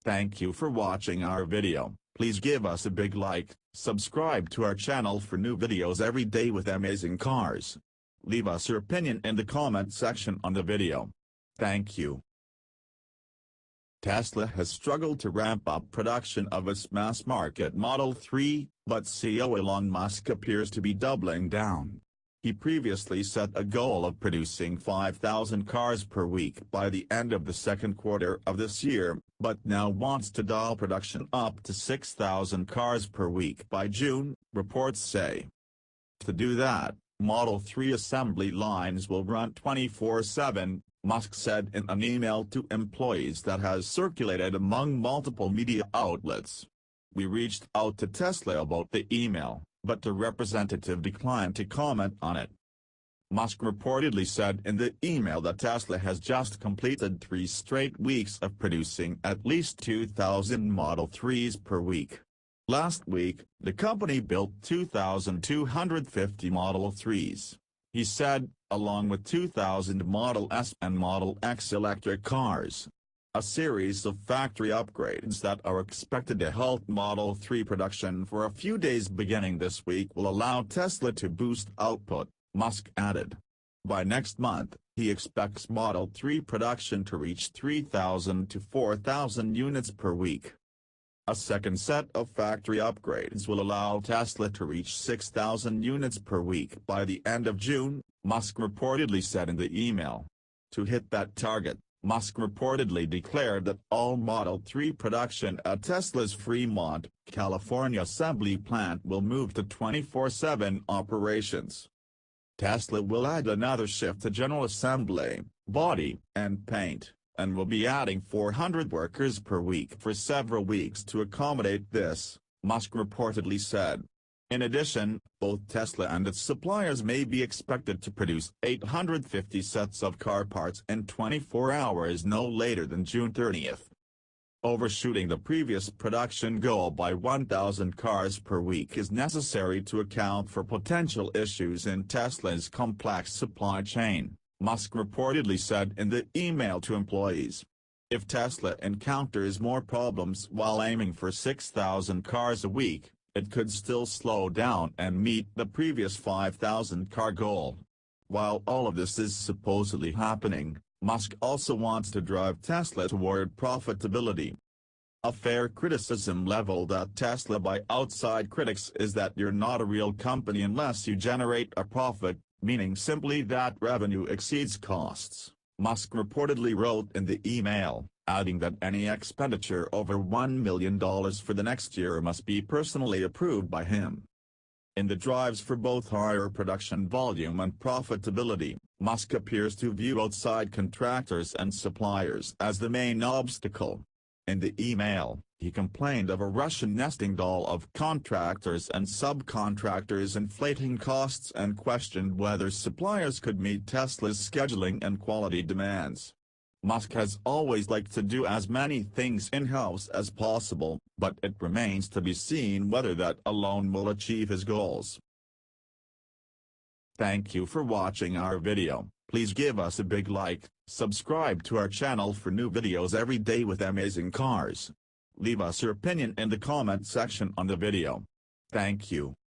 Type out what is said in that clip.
Thank you for watching our video. Please give us a big like, subscribe to our channel for new videos every day with amazing cars. Leave us your opinion in the comment section on the video. Thank you. Tesla has struggled to ramp up production of its mass-market Model 3, but CEO Elon Musk appears to be doubling down. He previously set a goal of producing 5,000 cars per week by the end of the second quarter of this year, but now wants to dial production up to 6,000 cars per week by June, reports say. To do that, Model 3 assembly lines will run 24/7, Musk said in an email to employees that has circulated among multiple media outlets. We reached out to Tesla about the email, but the representative declined to comment on it. Musk reportedly said in the email that Tesla has just completed 3 straight weeks of producing at least 2,000 Model 3s per week. Last week, the company built 2,250 Model 3s. He said, along with 2,000 Model S and Model X electric cars. A series of factory upgrades that are expected to halt Model 3 production for a few days beginning this week will allow Tesla to boost output, Musk added. By next month, he expects Model 3 production to reach 3,000 to 4,000 units per week. A second set of factory upgrades will allow Tesla to reach 6,000 units per week by the end of June, Musk reportedly said in the email. To hit that target, Musk reportedly declared that all Model 3 production at Tesla's Fremont, California assembly plant will move to 24/7 operations. Tesla will add another shift to general assembly, body, and paint, and will be adding 400 workers per week for several weeks to accommodate this, Musk reportedly said. In addition, both Tesla and its suppliers may be expected to produce 850 sets of car parts in 24 hours no later than June 30th. Overshooting the previous production goal by 1,000 cars per week is necessary to account for potential issues in Tesla's complex supply chain, Musk reportedly said in the email to employees. If Tesla encounters more problems while aiming for 6,000 cars a week, it could still slow down and meet the previous 5,000 car goal. While all of this is supposedly happening, Musk also wants to drive Tesla toward profitability. A fair criticism leveled at Tesla by outside critics is that you're not a real company unless you generate a profit, meaning simply that revenue exceeds costs, Musk reportedly wrote in the email, adding that any expenditure over $1 million for the next year must be personally approved by him. In the drives for both higher production volume and profitability, Musk appears to view outside contractors and suppliers as the main obstacle. In the email, he complained of a Russian nesting doll of contractors and subcontractors inflating costs and questioned whether suppliers could meet Tesla's scheduling and quality demands. Musk has always liked to do as many things in-house as possible, but it remains to be seen whether that alone will achieve his goals. Thank you for watching our video. Please give us a big like, subscribe to our channel for new videos every day with amazing cars. Leave us your opinion in the comment section on the video. Thank you.